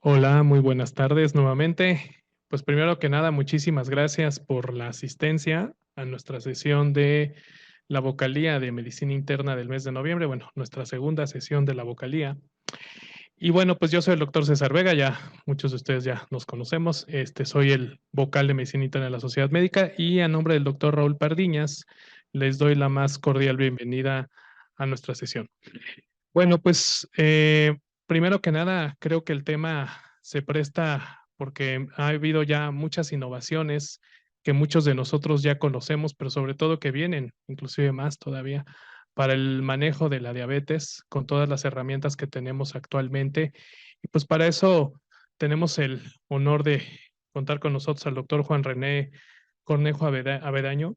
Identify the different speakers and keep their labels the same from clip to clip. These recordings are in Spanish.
Speaker 1: Hola, muy buenas tardes nuevamente. Pues primero que nada, muchísimas gracias por la asistencia a nuestra sesión de la vocalía de medicina interna del mes de noviembre, bueno, nuestra segunda sesión de la vocalía. Y bueno, pues yo soy el doctor César Vega, ya muchos de ustedes ya nos conocemos. Soy el vocal de medicina interna de la Sociedad Médica y a nombre del doctor Raúl Pardiñas les doy la más cordial bienvenida a nuestra sesión. Bueno, pues, primero que nada, creo que el tema se presta porque ha habido ya muchas innovaciones que muchos de nosotros ya conocemos, pero sobre todo que vienen, inclusive más todavía, para el manejo de la diabetes con todas las herramientas que tenemos actualmente. Y pues para eso tenemos el honor de contar con nosotros al doctor Juan René Cornejo Avedaño.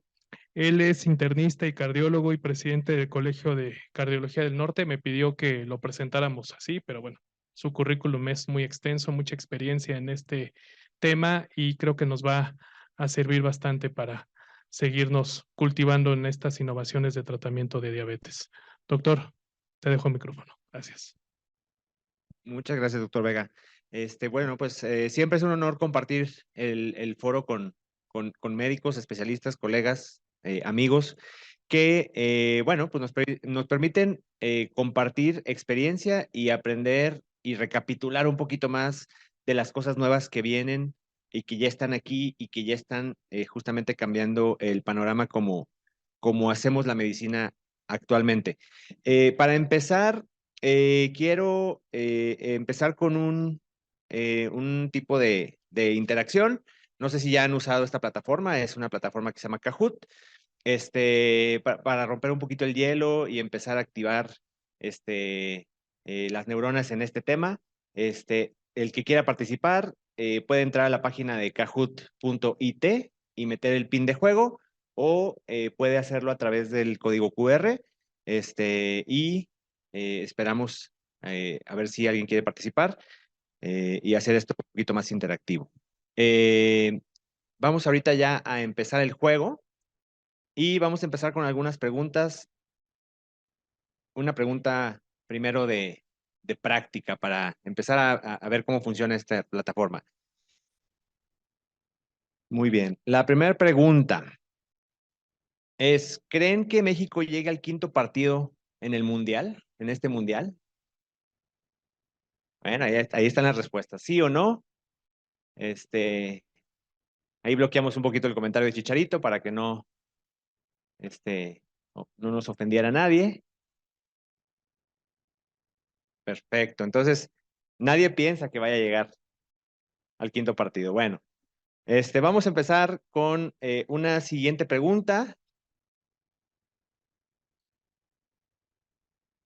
Speaker 1: Él es internista y cardiólogo y presidente del Colegio de Cardiología del Norte. Me pidió que lo presentáramos así, pero bueno, su currículum es muy extenso, mucha experiencia en este tema y creo que nos va a servir bastante para seguirnos cultivando en estas innovaciones de tratamiento de diabetes. Doctor, te dejo el micrófono. Gracias.
Speaker 2: Muchas gracias, doctor Vega. Bueno, pues siempre es un honor compartir el foro con médicos, especialistas, colegas, amigos, que, bueno, pues nos permiten compartir experiencia y aprender y recapitular un poquito más de las cosas nuevas que vienen y que ya están aquí y que ya están justamente cambiando el panorama como hacemos la medicina actualmente. Para empezar, quiero empezar con un tipo de interacción. No sé si ya han usado esta plataforma, es una plataforma que se llama Kahoot, para romper un poquito el hielo y empezar a activar las neuronas en este tema. El que quiera participar puede entrar a la página de kahoot.it y meter el pin de juego o puede hacerlo a través del código QR y esperamos a ver si alguien quiere participar y hacer esto un poquito más interactivo. Eh, Vamos ahorita ya a empezar el juego y vamos a empezar con algunas preguntas. Una pregunta primero de práctica para empezar a ver cómo funciona esta plataforma. Muy bien. La primera pregunta es, ¿creen que México llegue al quinto partido en el Mundial, en este Mundial? Bueno, ahí están las respuestas. ¿Sí o no? Este, Ahí bloqueamos un poquito el comentario de Chicharito para que no nos ofendiera a nadie. Perfecto. Entonces, nadie piensa que vaya a llegar al quinto partido. Bueno, vamos a empezar con una siguiente pregunta.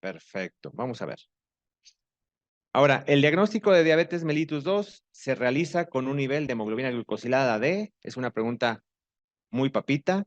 Speaker 2: Perfecto. Vamos a ver. Ahora, el diagnóstico de diabetes mellitus 2 se realiza con un nivel de hemoglobina glucosilada de, es una pregunta muy papita.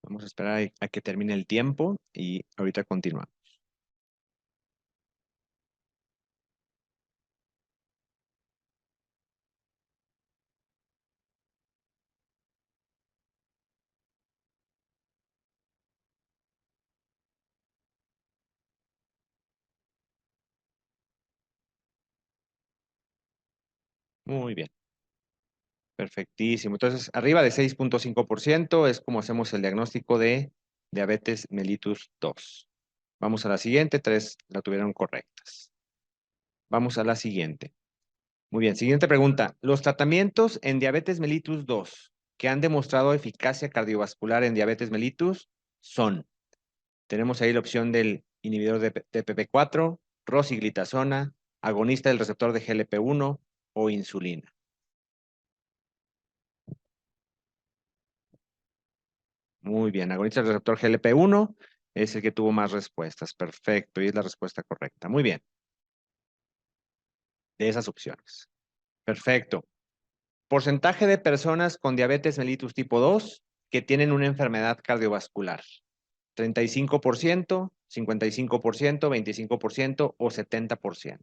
Speaker 2: Vamos a esperar a que termine el tiempo y ahorita continuamos. Muy bien. Perfectísimo. Entonces, arriba de 6,5% es como hacemos el diagnóstico de diabetes mellitus 2. Vamos a la siguiente, tres la tuvieron correctas. Vamos a la siguiente. Muy bien, siguiente pregunta. Los tratamientos en diabetes mellitus 2 que han demostrado eficacia cardiovascular en diabetes mellitus son, tenemos ahí la opción del inhibidor de TPP4, rosiglitazona, agonista del receptor de GLP-1 o insulina. Muy bien, agonista del receptor GLP-1 es el que tuvo más respuestas. Perfecto, y es la respuesta correcta. Muy bien, de esas opciones. Perfecto. Porcentaje de personas con diabetes mellitus tipo 2 que tienen una enfermedad cardiovascular. 35%, 55%, 25% o 70%.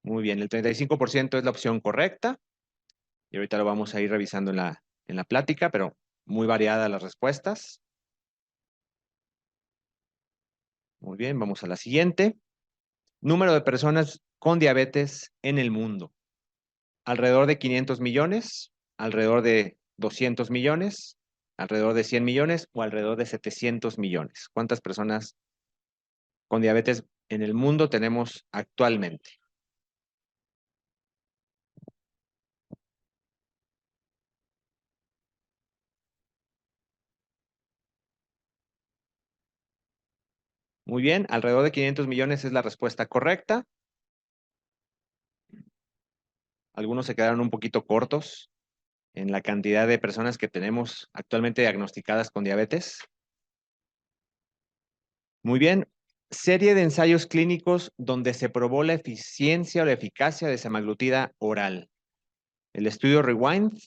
Speaker 2: Muy bien, el 35% es la opción correcta. Y ahorita lo vamos a ir revisando en la plática, pero muy variadas las respuestas. Muy bien, vamos a la siguiente. Número de personas con diabetes en el mundo. Alrededor de 500 millones, alrededor de 200 millones, alrededor de 100 millones o alrededor de 700 millones. ¿Cuántas personas con diabetes en el mundo tenemos actualmente? Muy bien, alrededor de 500 millones es la respuesta correcta. Algunos se quedaron un poquito cortos en la cantidad de personas que tenemos actualmente diagnosticadas con diabetes. Muy bien. Serie de ensayos clínicos donde se probó la eficiencia o la eficacia de semaglutida oral. El estudio Rewind,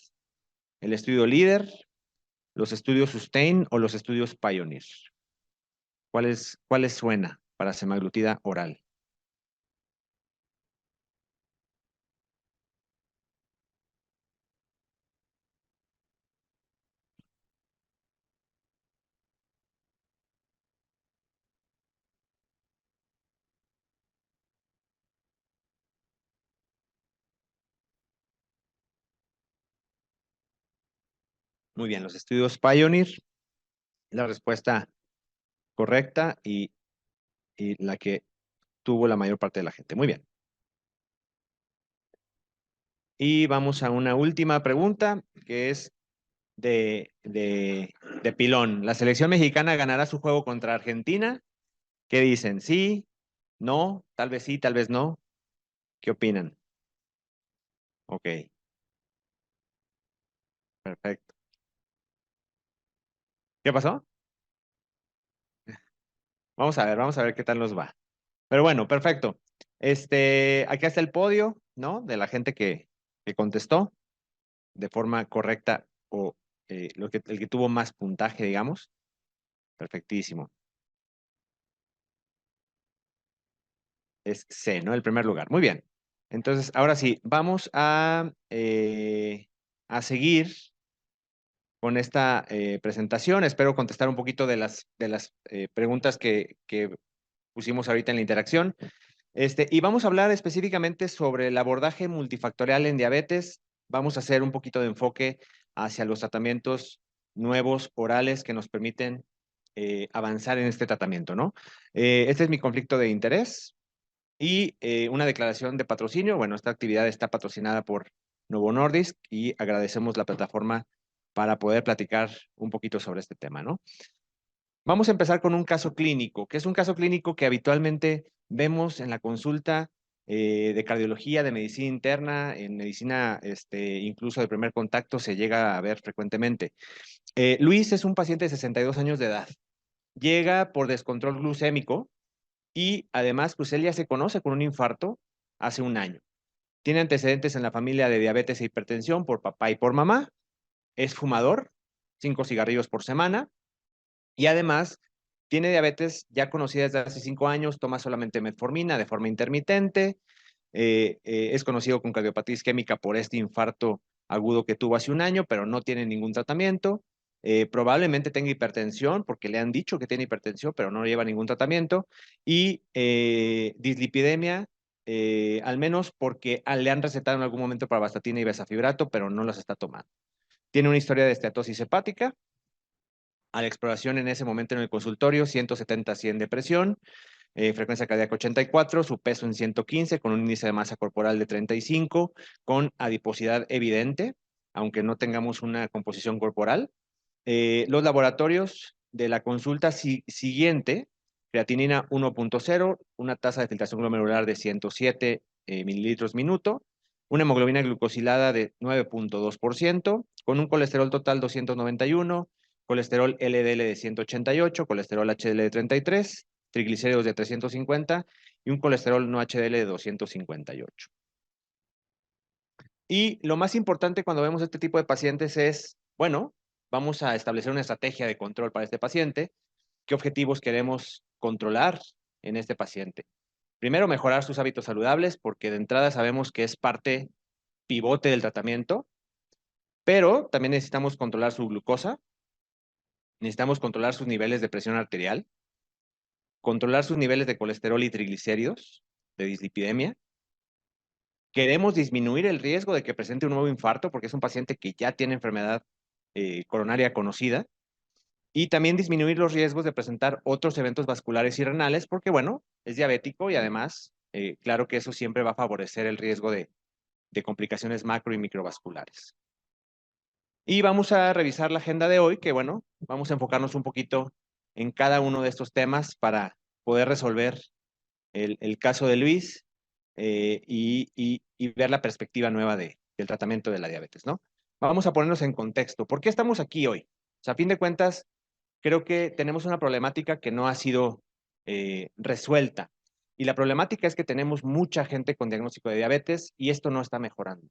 Speaker 2: el estudio Leader, los estudios Sustain o los estudios Pioneer. ¿Cuáles suena para semaglutida oral? Muy bien, los estudios Pioneer, la respuesta correcta y la que tuvo la mayor parte de la gente. Muy bien. Y vamos a una última pregunta que es de pilón. ¿La selección mexicana ganará su juego contra Argentina? ¿Qué dicen? ¿Sí? ¿No? Tal vez sí, tal vez no. ¿Qué opinan? Ok, perfecto. ¿Qué pasó? Vamos a ver qué tal nos va. Pero bueno, perfecto. Aquí está el podio, ¿no? De la gente que contestó de forma correcta o el que tuvo más puntaje, digamos. Perfectísimo. Es C, ¿no? El primer lugar. Muy bien. Entonces, ahora sí, vamos a seguir con esta presentación. Espero contestar un poquito de las preguntas que pusimos ahorita en la interacción. Y vamos a hablar específicamente sobre el abordaje multifactorial en diabetes. Vamos a hacer un poquito de enfoque hacia los tratamientos nuevos orales que nos permiten avanzar en este tratamiento, ¿no? Este es mi conflicto de interés y una declaración de patrocinio. Bueno, esta actividad está patrocinada por Novo Nordisk y agradecemos la plataforma para poder platicar un poquito sobre este tema, ¿no? Vamos a empezar con un caso clínico, que es un caso clínico que habitualmente vemos en la consulta de cardiología, de medicina interna, en medicina incluso de primer contacto se llega a ver frecuentemente. Luis es un paciente de 62 años de edad. Llega por descontrol glucémico y además, pues él ya se conoce con un infarto hace un año. Tiene antecedentes en la familia de diabetes e hipertensión por papá y por mamá. Es fumador, 5 cigarrillos por semana. Y además, tiene diabetes ya conocida desde hace 5 años, toma solamente metformina de forma intermitente. Es conocido con cardiopatía isquémica por este infarto agudo que tuvo hace un año, pero no tiene ningún tratamiento. Probablemente tenga hipertensión porque le han dicho que tiene hipertensión, pero no lleva ningún tratamiento. Y dislipidemia, al menos porque le han recetado en algún momento pravastatina y besafibrato, pero no las está tomando. Tiene una historia de esteatosis hepática. A la exploración en ese momento en el consultorio, 170-100 de presión, frecuencia cardíaca 84, su peso en 115, con un índice de masa corporal de 35, con adiposidad evidente, aunque no tengamos una composición corporal. Los laboratorios de la consulta siguiente, creatinina 1.0, una tasa de filtración glomerular de 107 mililitros minuto, una hemoglobina glucosilada de 9.2%, con un colesterol total 291, colesterol LDL de 188, colesterol HDL de 33, triglicéridos de 350 y un colesterol no HDL de 258. Y lo más importante cuando vemos este tipo de pacientes es, bueno, vamos a establecer una estrategia de control para este paciente. ¿Qué objetivos queremos controlar en este paciente? Primero, mejorar sus hábitos saludables, porque de entrada sabemos que es parte pivote del tratamiento, pero también necesitamos controlar su glucosa, necesitamos controlar sus niveles de presión arterial, controlar sus niveles de colesterol y triglicéridos, de dislipidemia. Queremos disminuir el riesgo de que presente un nuevo infarto, porque es un paciente que ya tiene enfermedad coronaria conocida, y también disminuir los riesgos de presentar otros eventos vasculares y renales, porque, bueno, es diabético y además, claro que eso siempre va a favorecer el riesgo de complicaciones macro y microvasculares. Y vamos a revisar la agenda de hoy, que, bueno, vamos a enfocarnos un poquito en cada uno de estos temas para poder resolver el caso de Luis y ver la perspectiva nueva del tratamiento de la diabetes, ¿no? Vamos a ponernos en contexto. ¿Por qué estamos aquí hoy? O sea, a fin de cuentas, creo que tenemos una problemática que no ha sido resuelta. Y la problemática es que tenemos mucha gente con diagnóstico de diabetes y esto no está mejorando.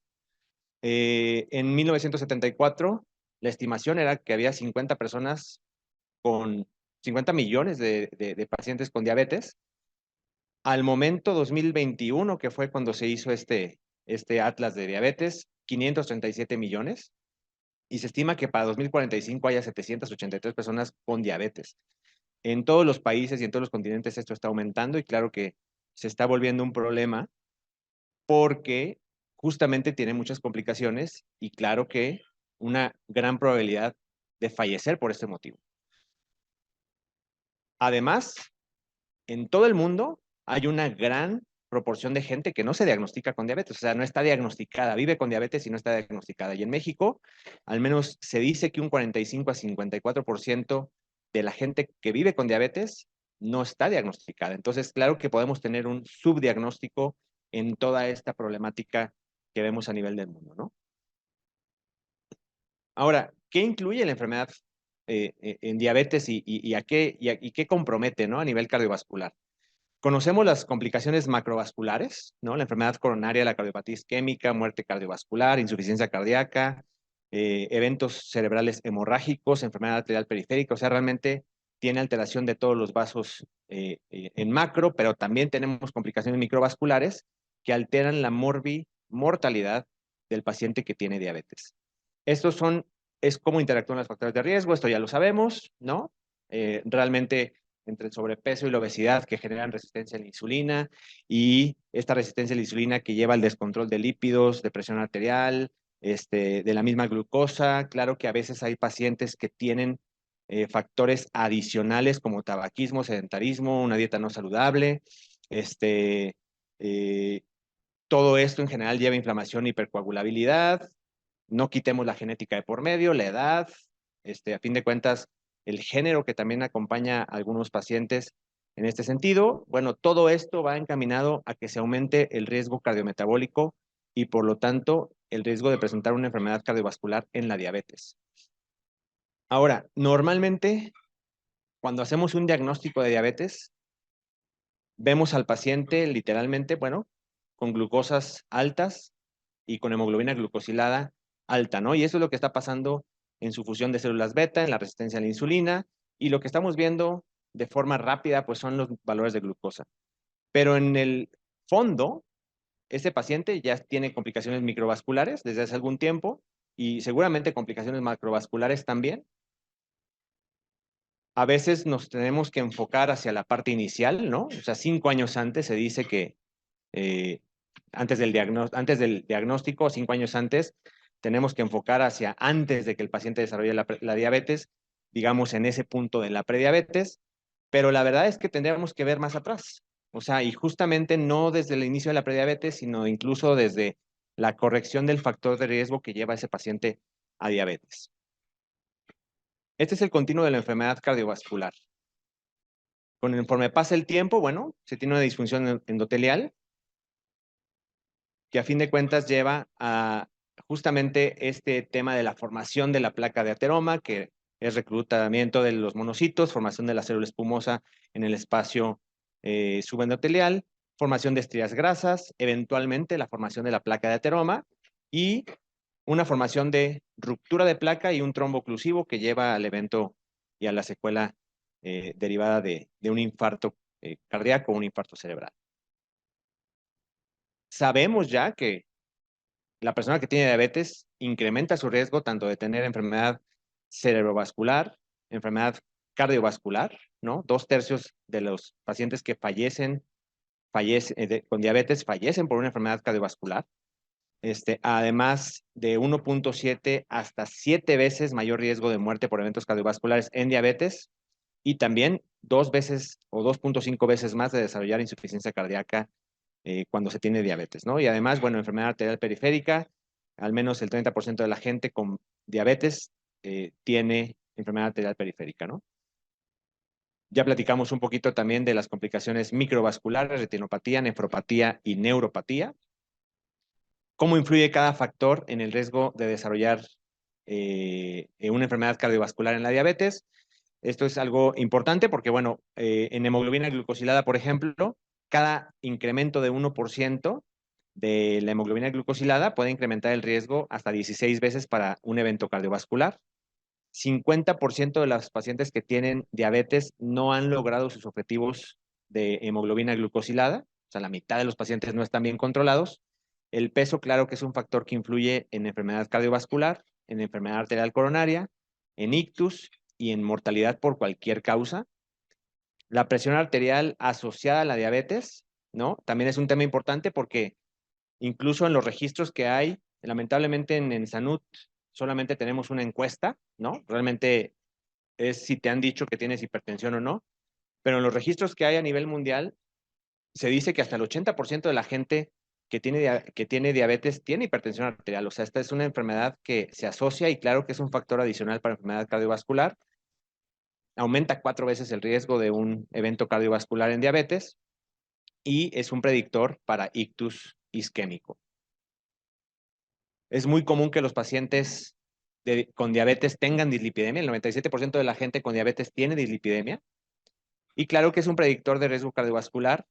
Speaker 2: En 1974, la estimación era que había 50 personas con 50 millones de pacientes con diabetes. Al momento 2021, que fue cuando se hizo este atlas de diabetes, 537 millones. Y se estima que para 2045 haya 783 personas con diabetes. En todos los países y en todos los continentes esto está aumentando y claro que se está volviendo un problema porque justamente tiene muchas complicaciones y claro que una gran probabilidad de fallecer por este motivo. Además, en todo el mundo hay una gran proporción de gente que no se diagnostica con diabetes, o sea, no está diagnosticada, vive con diabetes y no está diagnosticada. Y en México, al menos se dice que un 45 a 54% de la gente que vive con diabetes no está diagnosticada. Entonces, claro que podemos tener un subdiagnóstico en toda esta problemática que vemos a nivel del mundo, ¿no? Ahora, ¿qué incluye la enfermedad en diabetes y qué compromete, ¿no? A nivel cardiovascular. Conocemos las complicaciones macrovasculares, ¿no? La enfermedad coronaria, la cardiopatía isquémica, muerte cardiovascular, insuficiencia cardíaca, eventos cerebrales hemorrágicos, enfermedad arterial periférica, o sea, realmente tiene alteración de todos los vasos en macro, pero también tenemos complicaciones microvasculares que alteran la mortalidad del paciente que tiene diabetes. Es cómo interactúan los factores de riesgo, esto ya lo sabemos, ¿no? Realmente entre el sobrepeso y la obesidad que generan resistencia a la insulina y esta resistencia a la insulina que lleva al descontrol de lípidos, de presión arterial, de la misma glucosa. Claro que a veces hay pacientes que tienen factores adicionales como tabaquismo, sedentarismo, una dieta no saludable. Eh, Todo esto en general lleva inflamación y hipercoagulabilidad. No quitemos la genética de por medio, la edad, a fin de cuentas, el género que también acompaña a algunos pacientes en este sentido. Bueno, todo esto va encaminado a que se aumente el riesgo cardiometabólico y por lo tanto el riesgo de presentar una enfermedad cardiovascular en la diabetes. Ahora, normalmente cuando hacemos un diagnóstico de diabetes, vemos al paciente literalmente, bueno, con glucosas altas y con hemoglobina glucosilada alta, ¿no? Y eso es lo que está pasando en su fusión de células beta, en la resistencia a la insulina, y lo que estamos viendo de forma rápida, pues son los valores de glucosa. Pero en el fondo, este paciente ya tiene complicaciones microvasculares desde hace algún tiempo y seguramente complicaciones macrovasculares también. A veces nos tenemos que enfocar hacia la parte inicial, ¿no? O sea, 5 años antes se dice que antes del diagnóstico, 5 años antes, tenemos que enfocar hacia antes de que el paciente desarrolle la diabetes, digamos en ese punto de la prediabetes, pero la verdad es que tendríamos que ver más atrás. O sea, y justamente no desde el inicio de la prediabetes, sino incluso desde la corrección del factor de riesgo que lleva a ese paciente a diabetes. Este es el continuo de la enfermedad cardiovascular. Conforme pasa el tiempo, bueno, se tiene una disfunción endotelial, que a fin de cuentas lleva a justamente este tema de la formación de la placa de ateroma, que es reclutamiento de los monocitos, formación de la célula espumosa en el espacio subendotelial, formación de estrías grasas, eventualmente la formación de la placa de ateroma y una formación de ruptura de placa y un trombo oclusivo que lleva al evento y a la secuela derivada de un infarto cardíaco o un infarto cerebral. Sabemos ya que la persona que tiene diabetes incrementa su riesgo tanto de tener enfermedad cerebrovascular, enfermedad cardiovascular, ¿no? 2/3 de los pacientes que fallecen con diabetes fallecen por una enfermedad cardiovascular. Además de 1.7 hasta 7 veces mayor riesgo de muerte por eventos cardiovasculares en diabetes y también 2 veces o 2.5 veces más de desarrollar insuficiencia cardíaca cuando se tiene diabetes, ¿no? Y además, bueno, enfermedad arterial periférica, al menos el 30% de la gente con diabetes tiene enfermedad arterial periférica, ¿no? Ya platicamos un poquito también de las complicaciones microvasculares, retinopatía, nefropatía y neuropatía. ¿Cómo influye cada factor en el riesgo de desarrollar una enfermedad cardiovascular en la diabetes? Esto es algo importante porque, bueno, en hemoglobina glucosilada, por ejemplo, cada incremento de 1% de la hemoglobina glucosilada puede incrementar el riesgo hasta 16 veces para un evento cardiovascular. 50% de los pacientes que tienen diabetes no han logrado sus objetivos de hemoglobina glucosilada, o sea, la mitad de los pacientes no están bien controlados. El peso, claro que es un factor que influye en enfermedad cardiovascular, en enfermedad arterial coronaria, en ictus y en mortalidad por cualquier causa. La presión arterial asociada a la diabetes, ¿no? También es un tema importante porque incluso en los registros que hay, lamentablemente en Sanud solamente tenemos una encuesta, ¿no? Realmente es si te han dicho que tienes hipertensión o no, pero en los registros que hay a nivel mundial se dice que hasta el 80% de la gente que tiene diabetes tiene hipertensión arterial. O sea, esta es una enfermedad que se asocia y claro que es un factor adicional para enfermedad cardiovascular. Aumenta 4 veces el riesgo de un evento cardiovascular en diabetes y es un predictor para ictus isquémico. Es muy común que los pacientes con diabetes tengan dislipidemia. El 97% de la gente con diabetes tiene dislipidemia. Y claro que es un predictor de riesgo cardiovascular,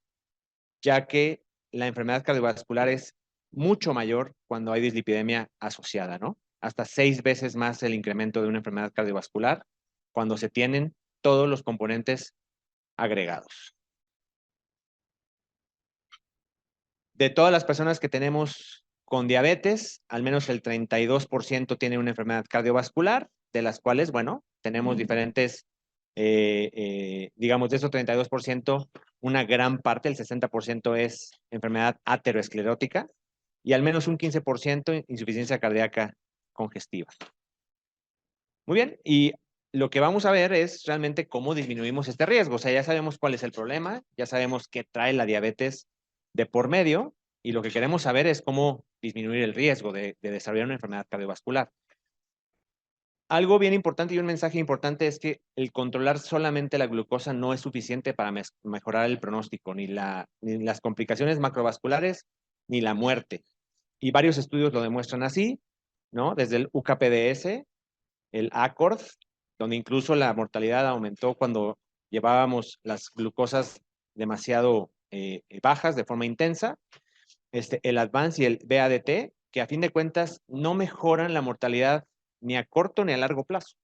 Speaker 2: ya que la enfermedad cardiovascular es mucho mayor cuando hay dislipidemia asociada, ¿no? Hasta 6 veces más el incremento de una enfermedad cardiovascular cuando se tienen todos los componentes agregados. De todas las personas que tenemos con diabetes, al menos el 32% tiene una enfermedad cardiovascular, de las cuales, bueno, tenemos diferentes, digamos, de esos 32%, una gran parte, el 60% es enfermedad ateroesclerótica y al menos un 15% insuficiencia cardíaca congestiva. Muy bien, y lo que vamos a ver es realmente cómo disminuimos este riesgo. O sea, ya sabemos cuál es el problema, ya sabemos qué trae la diabetes de por medio, y lo que queremos saber es cómo disminuir el riesgo de desarrollar una enfermedad cardiovascular. Algo bien importante y un mensaje importante es que el controlar solamente la glucosa no es suficiente para mejorar el pronóstico, ni las complicaciones macrovasculares, ni la muerte. Y varios estudios lo demuestran así, ¿no? Desde el UKPDS, el ACORD, donde incluso la mortalidad aumentó cuando llevábamos las glucosas demasiado bajas de forma intensa, el ADVANCE y el BADT, que a fin de cuentas no mejoran la mortalidad ni a corto ni a largo plazo.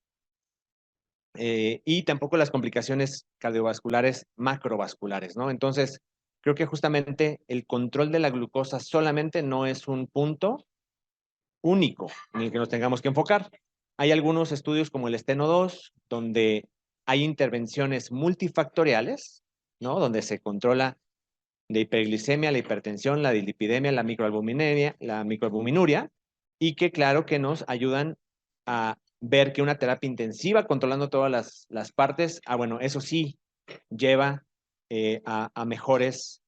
Speaker 2: Y tampoco las complicaciones cardiovasculares macrovasculares, ¿no? Entonces, creo que justamente el control de la glucosa solamente no es un punto único en el que nos tengamos que enfocar. Hay algunos estudios como el Steno 2, donde hay intervenciones multifactoriales, ¿no? Donde se controla la hiperglicemia, la hipertensión, la dislipidemia, la microalbuminuria, y que claro que nos ayudan a ver que una terapia intensiva controlando todas las partes, bueno, eso sí lleva a mejores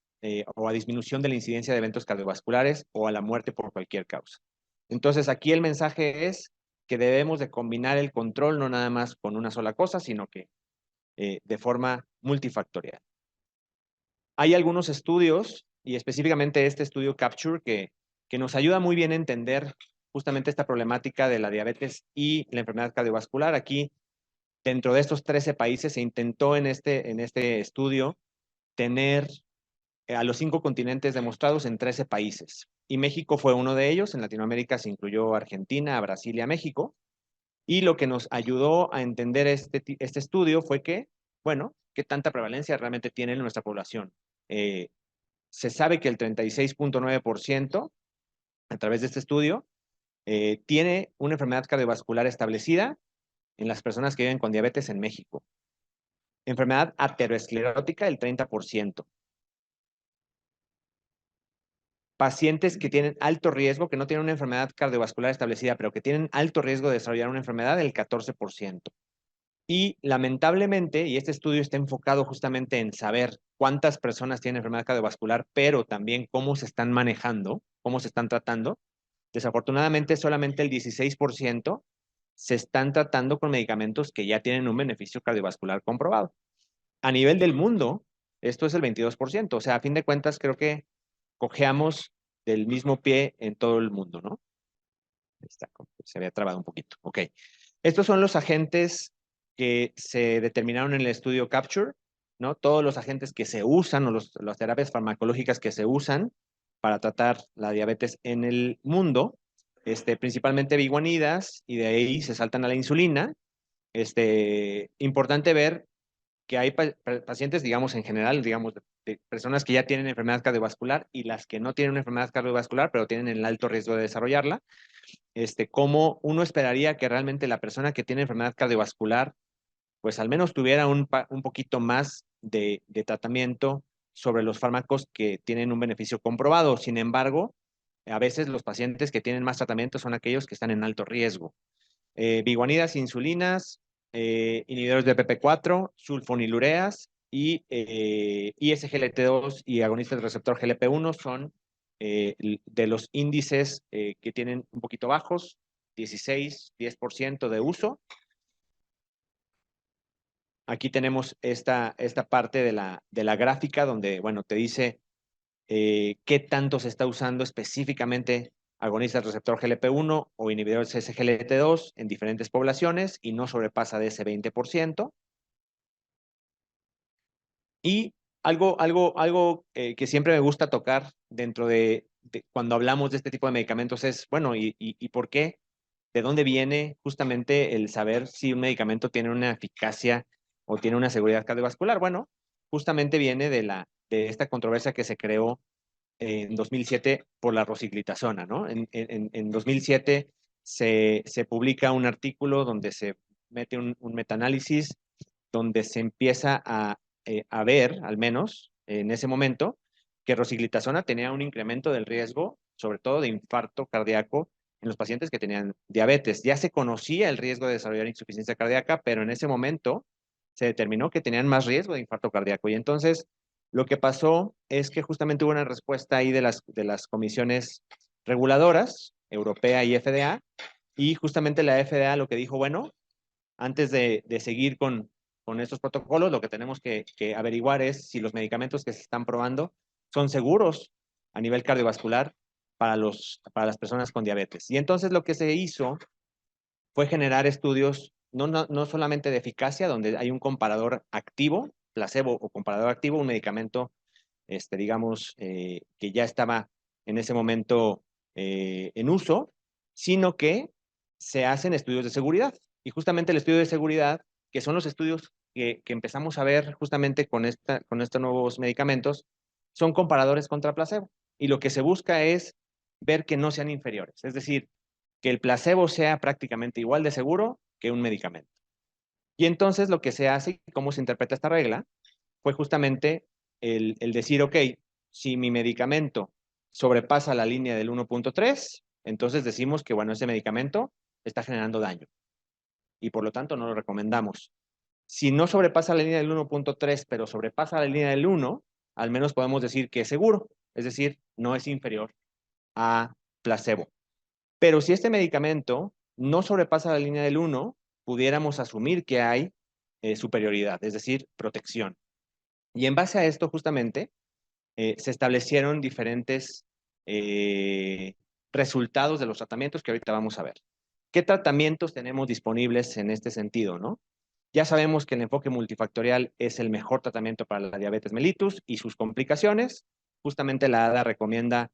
Speaker 2: o a disminución de la incidencia de eventos cardiovasculares o a la muerte por cualquier causa. Entonces, aquí el mensaje es que debemos de combinar el control no nada más con una sola cosa, sino que de forma multifactorial. Hay algunos estudios, y específicamente este estudio CAPTURE, que nos ayuda muy bien a entender justamente esta problemática de la diabetes y la enfermedad cardiovascular. Aquí dentro de estos 13 países se intentó en este estudio tener a los 5 continentes demostrados en 13 países. Y México fue uno de ellos. En Latinoamérica se incluyó a Argentina, a Brasil y a México. Y lo que nos ayudó a entender este estudio fue que, bueno, qué tanta prevalencia realmente tiene en nuestra población. Se sabe que el 36.9% a través de este estudio tiene una enfermedad cardiovascular establecida en las personas que viven con diabetes en México. Enfermedad aterosclerótica, el 30%. Pacientes que tienen alto riesgo, que no tienen una enfermedad cardiovascular establecida, pero que tienen alto riesgo de desarrollar una enfermedad, el 14%. Y lamentablemente, y este estudio está enfocado justamente en saber cuántas personas tienen enfermedad cardiovascular, pero también cómo se están manejando, cómo se están tratando. Desafortunadamente, solamente el 16% se están tratando con medicamentos que ya tienen un beneficio cardiovascular comprobado. A nivel del mundo, esto es el 22%. O sea, a fin de cuentas, creo que cojeamos del mismo pie en todo el mundo, ¿no? Está, se había trabado un poquito. Ok. Estos son los agentes que se determinaron en el estudio Capture, ¿no? Todos los agentes que se usan o las terapias farmacológicas que se usan para tratar la diabetes en el mundo, principalmente biguanidas, y de ahí se saltan a la insulina. Importante ver que hay pacientes, digamos, en general, digamos, de personas que ya tienen enfermedad cardiovascular y las que no tienen una enfermedad cardiovascular, pero tienen el alto riesgo de desarrollarla. Cómo uno esperaría que realmente la persona que tiene enfermedad cardiovascular, pues al menos tuviera un poquito más de tratamiento sobre los fármacos que tienen un beneficio comprobado. Sin embargo, a veces los pacientes que tienen más tratamiento son aquellos que están en alto riesgo. Biguanidas, insulinas, inhibidores de PP4, sulfonilureas y ISGLT2 y agonistas del receptor GLP-1 son de los índices que tienen un poquito bajos, 16, 10% de uso. Aquí tenemos esta parte de la gráfica donde, bueno, te dice qué tanto se está usando específicamente agonistas del receptor GLP-1 o inhibidores SGLT2 en diferentes poblaciones y no sobrepasa de ese 20%. Y algo que siempre me gusta tocar dentro de cuando hablamos de este tipo de medicamentos es, bueno, ¿y por qué? ¿De dónde viene justamente el saber si un medicamento tiene una eficacia o tiene una seguridad cardiovascular? Bueno, justamente viene de esta controversia que se creó en 2007 por la rosiglitazona, ¿no? En 2007 se publica un artículo donde se mete un metaanálisis donde se empieza a ver, al menos en ese momento, que rosiglitazona tenía un incremento del riesgo, sobre todo de infarto cardíaco, en los pacientes que tenían diabetes. Ya se conocía el riesgo de desarrollar insuficiencia cardíaca, pero en ese momento se determinó que tenían más riesgo de infarto cardíaco. Y entonces lo que pasó es que justamente hubo una respuesta ahí de las comisiones reguladoras, europea y FDA, y justamente la FDA lo que dijo, bueno, antes de seguir con estos protocolos, lo que tenemos que averiguar es si los medicamentos que se están probando son seguros a nivel cardiovascular para las personas con diabetes. Y entonces lo que se hizo fue generar estudios no solamente de eficacia, donde hay un comparador activo, placebo o comparador activo, un medicamento, digamos, que ya estaba en ese momento en uso, sino que se hacen estudios de seguridad. Y justamente el estudio de seguridad, que son los estudios que empezamos a ver justamente con estos nuevos medicamentos, son comparadores contra placebo. Y lo que se busca es ver que no sean inferiores. Es decir, que el placebo sea prácticamente igual de seguro que un medicamento. Y entonces lo que se hace y cómo se interpreta esta regla fue justamente el decir, ok, si mi medicamento sobrepasa la línea del 1.3, entonces decimos que, bueno, ese medicamento está generando daño y por lo tanto no lo recomendamos. Si no sobrepasa la línea del 1.3, pero sobrepasa la línea del 1, al menos podemos decir que es seguro, es decir, no es inferior a placebo. Pero si este medicamento no sobrepasa la línea del 1, pudiéramos asumir que hay superioridad, es decir, protección. Y en base a esto, justamente, se establecieron diferentes resultados de los tratamientos que ahorita vamos a ver. ¿Qué tratamientos tenemos disponibles en este sentido, no? Ya sabemos que el enfoque multifactorial es el mejor tratamiento para la diabetes mellitus y sus complicaciones. Justamente la ADA recomienda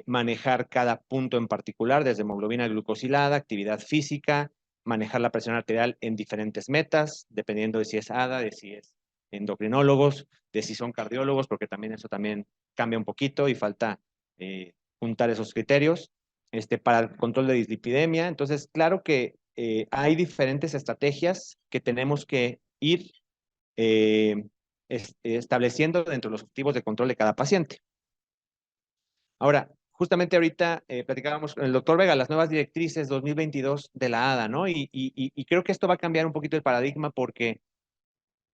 Speaker 2: manejar cada punto en particular, desde hemoglobina glucosilada, actividad física, manejar la presión arterial en diferentes metas, dependiendo de si es ADA, de si es endocrinólogos, de si son cardiólogos, porque también eso también cambia un poquito y falta juntar esos criterios. Para el control de dislipidemia. Entonces, claro que hay diferentes estrategias que tenemos que ir estableciendo dentro de los objetivos de control de cada paciente. Ahora, justamente ahorita platicábamos con el doctor Vega las nuevas directrices 2022 de la ADA, ¿no? Y creo que esto va a cambiar un poquito el paradigma porque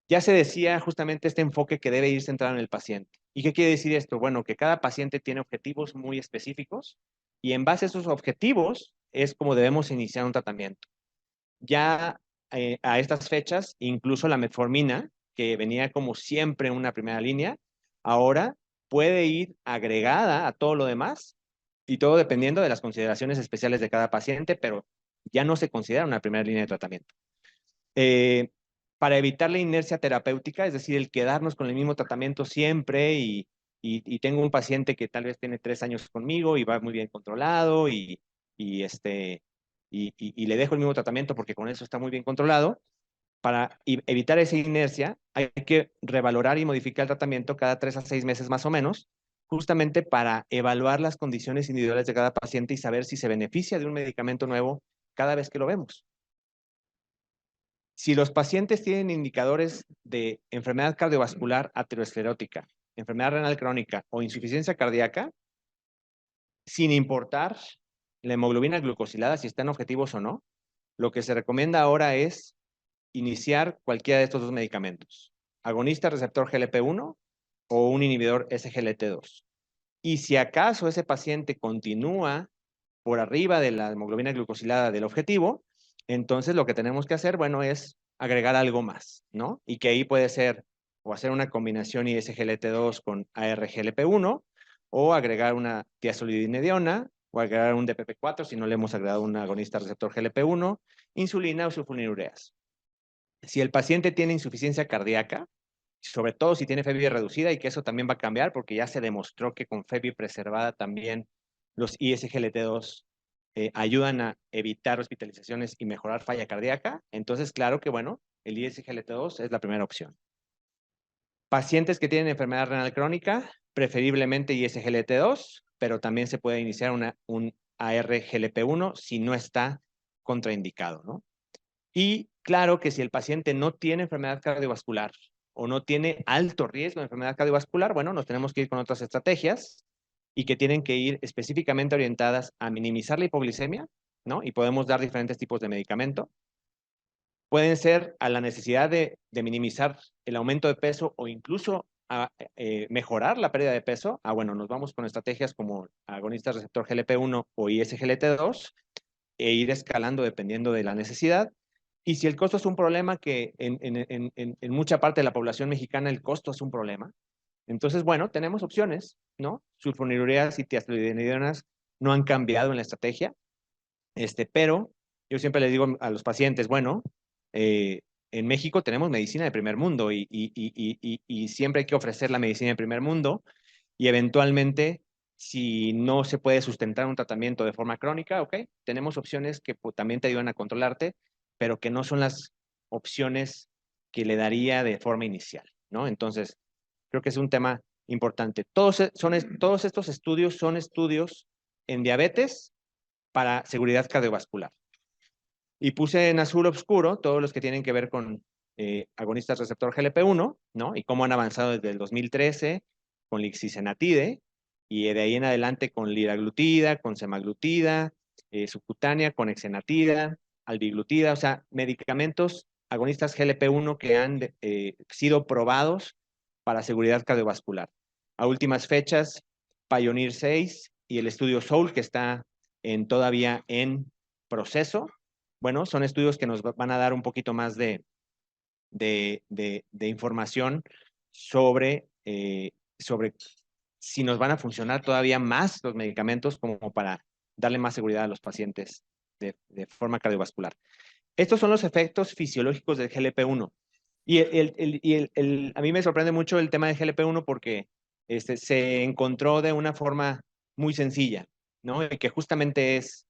Speaker 2: ya se decía justamente este enfoque que debe ir centrado en el paciente. ¿Y qué quiere decir esto? Bueno, que cada paciente tiene objetivos muy específicos y en base a esos objetivos es como debemos iniciar un tratamiento. Ya a estas fechas, incluso la metformina, que venía como siempre en una primera línea, ahora puede ir agregada a todo lo demás y todo dependiendo de las consideraciones especiales de cada paciente, pero ya no se considera una primera línea de tratamiento. Para evitar la inercia terapéutica, es decir, el quedarnos con el mismo tratamiento siempre y tengo un paciente que tal vez tiene 3 años conmigo y va muy bien controlado y le dejo el mismo tratamiento porque con eso está muy bien controlado. Para evitar esa inercia, hay que revalorar y modificar el tratamiento cada 3 a 6 meses más o menos, justamente para evaluar las condiciones individuales de cada paciente y saber si se beneficia de un medicamento nuevo cada vez que lo vemos. Si los pacientes tienen indicadores de enfermedad cardiovascular aterosclerótica, enfermedad renal crónica o insuficiencia cardíaca, sin importar la hemoglobina glucosilada, si están objetivos o no, lo que se recomienda ahora es iniciar cualquiera de estos dos medicamentos, agonista receptor GLP-1 o un inhibidor SGLT2. Y si acaso ese paciente continúa por arriba de la hemoglobina glucosilada del objetivo, entonces lo que tenemos que hacer, bueno, es agregar algo más, ¿no? Y que ahí puede ser o hacer una combinación ISGLT2 con ARGLP1 o agregar una tiazolidinediona o agregar un DPP4 si no le hemos agregado un agonista receptor GLP1, insulina o sulfonilureas. Si el paciente tiene insuficiencia cardíaca, sobre todo si tiene FEBI reducida, y que eso también va a cambiar porque ya se demostró que con FEBI preservada también los ISGLT2 ayudan a evitar hospitalizaciones y mejorar falla cardíaca. Entonces, claro que bueno, el ISGLT2 es la primera opción. Pacientes que tienen enfermedad renal crónica, preferiblemente ISGLT2, pero también se puede iniciar un ARGLP1 si no está contraindicado, ¿no? Y claro que si el paciente no tiene enfermedad cardiovascular o no tiene alto riesgo de enfermedad cardiovascular, bueno, nos tenemos que ir con otras estrategias y que tienen que ir específicamente orientadas a minimizar la hipoglicemia, ¿no? Y podemos dar diferentes tipos de medicamento. Pueden ser a la necesidad de minimizar el aumento de peso o incluso a mejorar la pérdida de peso. Bueno, nos vamos con estrategias como agonistas receptor GLP-1 o ISGLT2 e ir escalando dependiendo de la necesidad. Y si el costo es un problema, que en mucha parte de la población mexicana el costo es un problema, entonces, bueno, tenemos opciones, ¿no? Sulfonilureas y tiazolidinedionas no han cambiado en la estrategia, pero yo siempre les digo a los pacientes, bueno, en México tenemos medicina de primer mundo y siempre hay que ofrecer la medicina de primer mundo y eventualmente, si no se puede sustentar un tratamiento de forma crónica, ok, tenemos opciones que también te ayudan a controlarte, pero que no son las opciones que le daría de forma inicial, ¿no? Entonces, creo que es un tema importante. Todos estos estudios son estudios en diabetes para seguridad cardiovascular. Y puse en azul oscuro todos los que tienen que ver con agonistas receptor GLP-1, ¿no? Y cómo han avanzado desde el 2013 con lixisenatide y de ahí en adelante con liraglutida, con semaglutida, subcutánea, con exenatida, albiglutida, o sea, medicamentos agonistas GLP-1 que han sido probados para seguridad cardiovascular. A últimas fechas, Pioneer 6 y el estudio SOUL, que está todavía en proceso. Bueno, son estudios que nos van a dar un poquito más de información sobre si nos van a funcionar todavía más los medicamentos como para darle más seguridad a los pacientes de forma cardiovascular. estos son los efectos fisiológicos del GLP-1. A mí me sorprende mucho el tema del GLP-1 porque se encontró de una forma muy sencilla, ¿no? Y que justamente es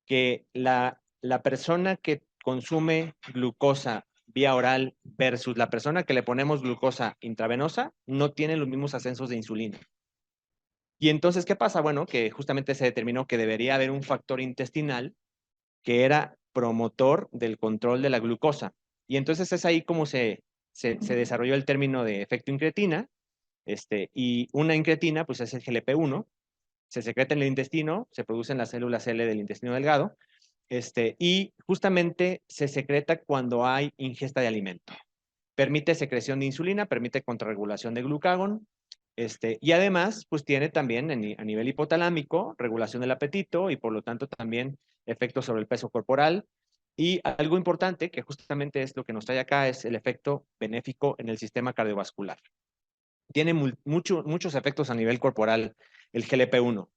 Speaker 2: que la persona que consume glucosa vía oral versus la persona que le ponemos glucosa intravenosa no tiene los mismos ascensos de insulina. Y entonces, ¿qué pasa? Bueno, que justamente se determinó que debería haber un factor intestinal que era promotor del control de la glucosa. Y entonces es ahí como se desarrolló el término de efecto incretina, y una incretina, pues es el GLP-1, se secreta en el intestino, se produce en las células L del intestino delgado, y justamente se secreta cuando hay ingesta de alimento. Permite secreción de insulina, permite contrarregulación de glucagón, y además, pues tiene también a nivel hipotalámico regulación del apetito y por lo tanto también efectos sobre el peso corporal. Y algo importante, que justamente es lo que nos trae acá, es el efecto benéfico en el sistema cardiovascular. Tiene muchos efectos a nivel corporal el GLP-1,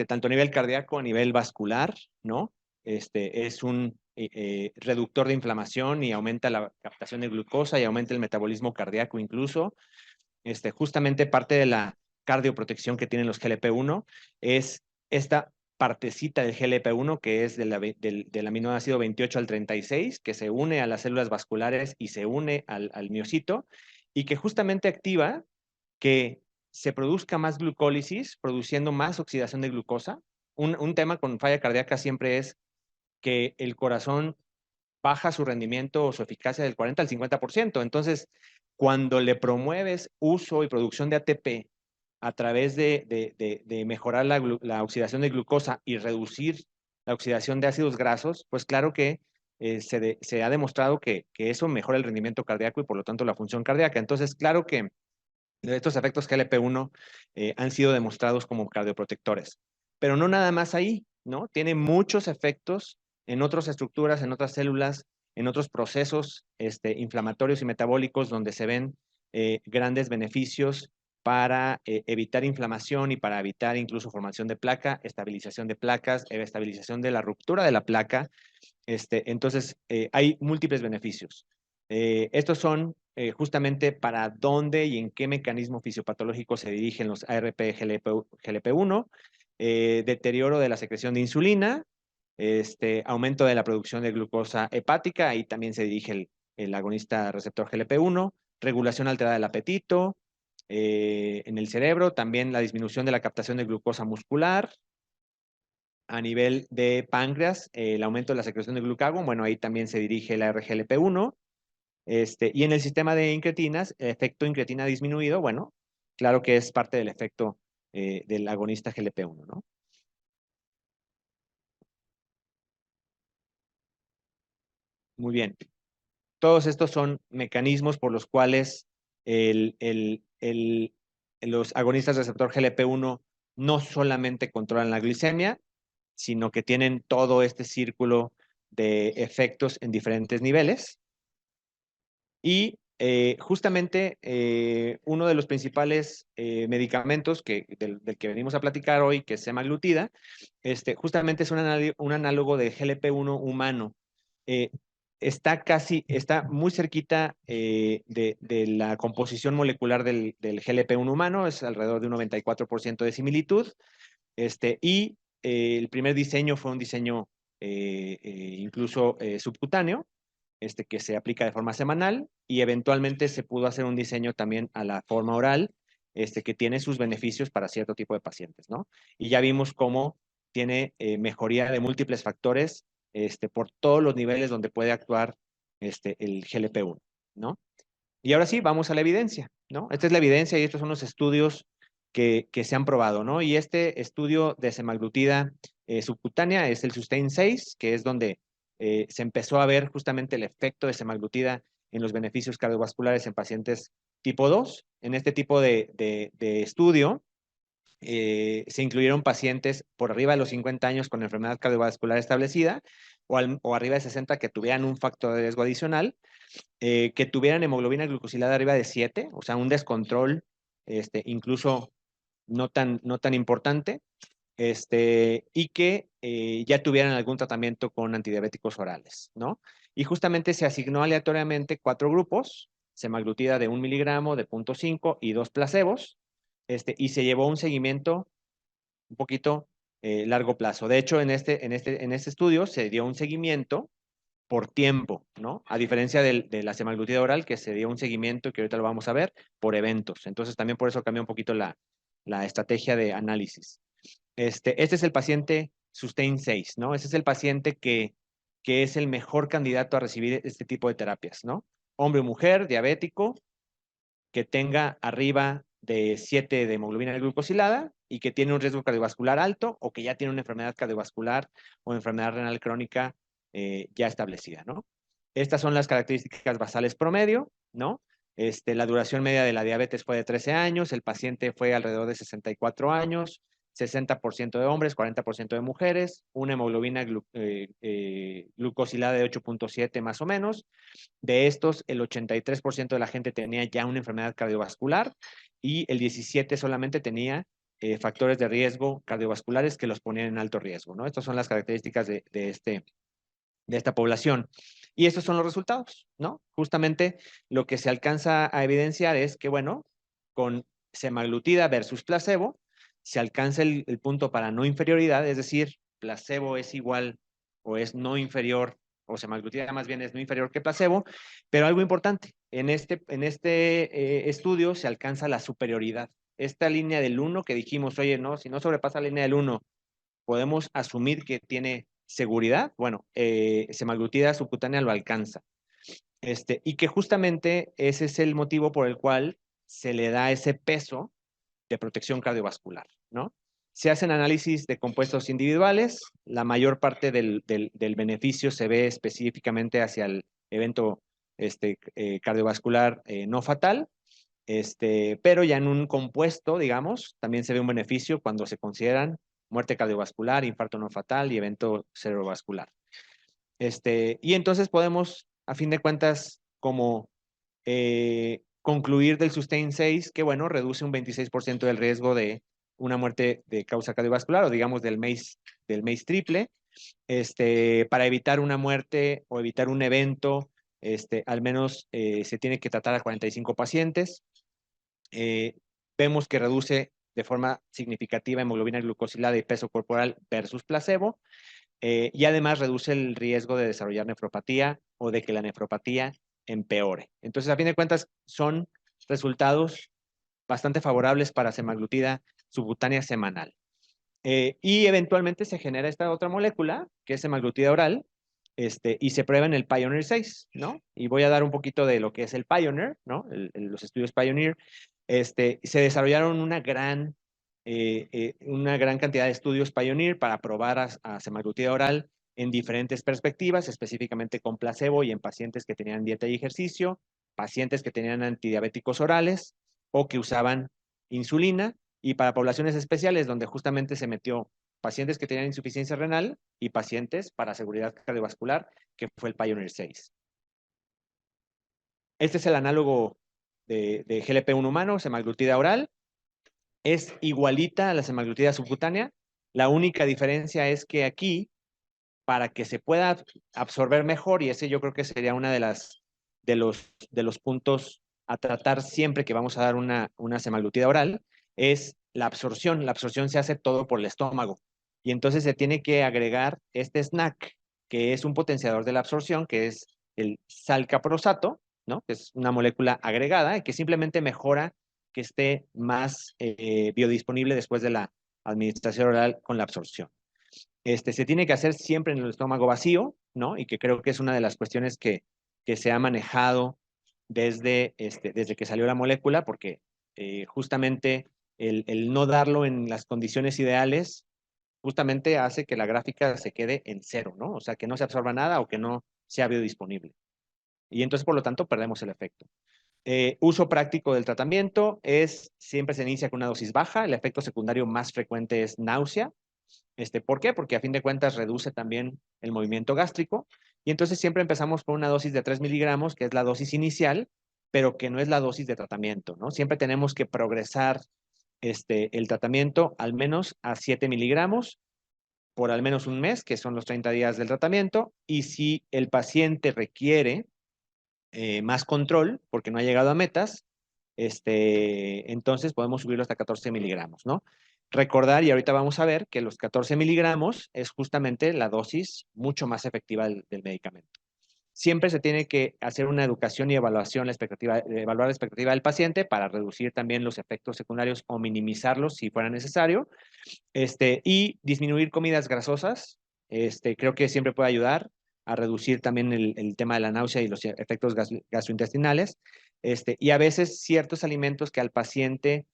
Speaker 2: tanto a nivel cardíaco, a nivel vascular, ¿no? Es un reductor de inflamación y aumenta la captación de glucosa y aumenta el metabolismo cardíaco incluso. Justamente parte de la cardioprotección que tienen los GLP-1 es esta partecita del GLP-1 que es del aminoácido 28 al 36, que se une a las células vasculares y se une al miocito, y que justamente activa que se produzca más glucólisis, produciendo más oxidación de glucosa. Un tema con falla cardíaca siempre es que el corazón baja su rendimiento o su eficacia del 40 al 50%. Entonces, cuando le promueves uso y producción de ATP a través de mejorar la oxidación de glucosa y reducir la oxidación de ácidos grasos, pues claro que se ha demostrado que eso mejora el rendimiento cardíaco y por lo tanto la función cardíaca. Entonces, claro que estos efectos GLP-1 han sido demostrados como cardioprotectores. Pero no nada más ahí, ¿no? Tiene muchos efectos en otras estructuras, en otras células, en otros procesos inflamatorios y metabólicos donde se ven grandes beneficios para evitar inflamación y para evitar incluso formación de placa, estabilización de placas, estabilización de la ruptura de la placa. Entonces, hay múltiples beneficios. Estos son justamente para dónde y en qué mecanismo fisiopatológico se dirigen los ARP-GLP1, deterioro de la secreción de insulina, aumento de la producción de glucosa hepática, ahí también se dirige el agonista receptor GLP1, regulación alterada del apetito, en el cerebro, también la disminución de la captación de glucosa muscular. A nivel de páncreas, el aumento de la secreción de glucagón, bueno, ahí también se dirige la RGLP1. Y en el sistema de incretinas, el efecto incretina disminuido, bueno, claro que es parte del efecto del agonista GLP-1, ¿no? Muy bien. Todos estos son mecanismos por los cuales los agonistas receptor GLP-1 no solamente controlan la glicemia, sino que tienen todo este círculo de efectos en diferentes niveles. Y justamente uno de los principales medicamentos del que venimos a platicar hoy, que es semaglutida, justamente es un análogo de GLP-1 humano. Está muy cerquita de la composición molecular del GLP-1 humano, es alrededor de un 94% de similitud, y el primer diseño fue un diseño incluso subcutáneo, que se aplica de forma semanal, y eventualmente se pudo hacer un diseño también a la forma oral, que tiene sus beneficios para cierto tipo de pacientes, ¿no? Y ya vimos cómo tiene mejoría de múltiples factores por todos los niveles donde puede actuar el GLP-1, ¿no? Y ahora sí, vamos a la evidencia, ¿no? Esta es la evidencia y estos son los estudios que se han probado, ¿no? Y este estudio de semaglutida subcutánea es el SUSTAIN 6, que es donde se empezó a ver justamente el efecto de semaglutida en los beneficios cardiovasculares en pacientes tipo 2. En este tipo de estudio se incluyeron pacientes por arriba de los 50 años con enfermedad cardiovascular establecida o arriba de 60 que tuvieran un factor de riesgo adicional, que tuvieran hemoglobina glucosilada arriba de 7, o sea, un descontrol incluso no tan importante, y que ya tuvieran algún tratamiento con antidiabéticos orales, ¿no? Y justamente se asignó aleatoriamente 4 grupos, semaglutida de 1 miligramo, de 0.5 y 2 placebos, y se llevó un seguimiento un poquito largo plazo. De hecho, en este estudio se dio un seguimiento por tiempo, ¿no? A diferencia de la semaglutida oral, que se dio un seguimiento, que ahorita lo vamos a ver, por eventos. Entonces, también por eso cambia un poquito la estrategia de análisis. Este es el paciente Sustain 6, ¿no? Ese es el paciente que es el mejor candidato a recibir este tipo de terapias, ¿no? Hombre o mujer, diabético, que tenga arriba de 7 de hemoglobina glucosilada y que tiene un riesgo cardiovascular alto o que ya tiene una enfermedad cardiovascular o enfermedad renal crónica ya establecida, ¿no? Estas son las características basales promedio, ¿no? La duración media de la diabetes fue de 13 años, el paciente fue alrededor de 64 años, 60% de hombres, 40% de mujeres, una hemoglobina glucosilada de 8.7 más o menos. De estos, el 83% de la gente tenía ya una enfermedad cardiovascular y el 17% solamente tenía factores de riesgo cardiovasculares que los ponían en alto riesgo, ¿no? Estas son las características de esta población. Y estos son los resultados, ¿no? Justamente lo que se alcanza a evidenciar es que, bueno, con semaglutida versus placebo, se alcanza el punto para no inferioridad, es decir, placebo es igual o es no inferior, o semaglutida más bien es no inferior que placebo, pero algo importante, en este estudio se alcanza la superioridad. Esta línea del 1 que dijimos, oye, no, si no sobrepasa la línea del 1, podemos asumir que tiene seguridad. Bueno, semaglutida subcutánea lo alcanza. Y que justamente ese es el motivo por el cual se le da ese peso de protección cardiovascular, ¿no? Se hacen análisis de compuestos individuales, la mayor parte del beneficio se ve específicamente hacia el evento cardiovascular no fatal, pero ya en un compuesto, digamos, también se ve un beneficio cuando se consideran muerte cardiovascular, infarto no fatal y evento cerebrovascular. Y entonces podemos, a fin de cuentas, como concluir del Sustain 6 que, bueno, reduce un 26% del riesgo de una muerte de causa cardiovascular o digamos del MACE triple, para evitar una muerte o evitar un evento, al menos se tiene que tratar a 45 pacientes. Vemos que reduce de forma significativa hemoglobina glucosilada y peso corporal versus placebo, y además reduce el riesgo de desarrollar nefropatía o de que la nefropatía empeore. Entonces, a fin de cuentas, son resultados bastante favorables para semaglutida subcutánea semanal. Y eventualmente se genera esta otra molécula, que es semaglutida oral, y se prueba en el Pioneer 6, ¿no? Y voy a dar un poquito de lo que es el Pioneer, ¿no? Los estudios Pioneer. Se desarrollaron una gran cantidad de estudios Pioneer para probar a semaglutida oral en diferentes perspectivas, específicamente con placebo y en pacientes que tenían dieta y ejercicio, pacientes que tenían antidiabéticos orales o que usaban insulina, y para poblaciones especiales donde justamente se metió pacientes que tenían insuficiencia renal y pacientes para seguridad cardiovascular, que fue el Pioneer 6. Este es el análogo de GLP-1 humano, semaglutida oral. Es igualita a la semaglutida subcutánea. La única diferencia es que aquí, para que se pueda absorber mejor, y ese yo creo que sería una de los puntos a tratar siempre que vamos a dar una semaglutida oral, es la absorción. La absorción se hace todo por el estómago. Y entonces se tiene que agregar este snack, que es un potenciador de la absorción, que es el salcaprosato, ¿no? Que es una molécula agregada y que simplemente mejora que esté más biodisponible después de la administración oral con la absorción. Se tiene que hacer siempre en el estómago vacío, ¿no? Y que creo que es una de las cuestiones que se ha manejado desde que salió la molécula, porque justamente el no darlo en las condiciones ideales, justamente hace que la gráfica se quede en cero, ¿no? O sea, que no se absorba nada o que no sea biodisponible. Y entonces, por lo tanto, perdemos el efecto. Uso práctico del tratamiento es, siempre se inicia con una dosis baja, el efecto secundario más frecuente es náusea. ¿Por qué? Porque a fin de cuentas reduce también el movimiento gástrico. Y entonces siempre empezamos con una dosis de 3 miligramos, que es la dosis inicial, pero que no es la dosis de tratamiento, ¿no? Siempre tenemos que progresar el tratamiento al menos a 7 miligramos por al menos un mes, que son los 30 días del tratamiento, y si el paciente requiere más control, porque no ha llegado a metas, entonces podemos subirlo hasta 14 miligramos, ¿no? Recordar, y ahorita vamos a ver, que los 14 miligramos es justamente la dosis mucho más efectiva del medicamento. Siempre se tiene que hacer una educación y evaluación, evaluar la expectativa del paciente para reducir también los efectos secundarios o minimizarlos si fuera necesario, y disminuir comidas grasosas. Creo que siempre puede ayudar a reducir también el tema de la náusea y los efectos gastrointestinales, y a veces ciertos alimentos que al paciente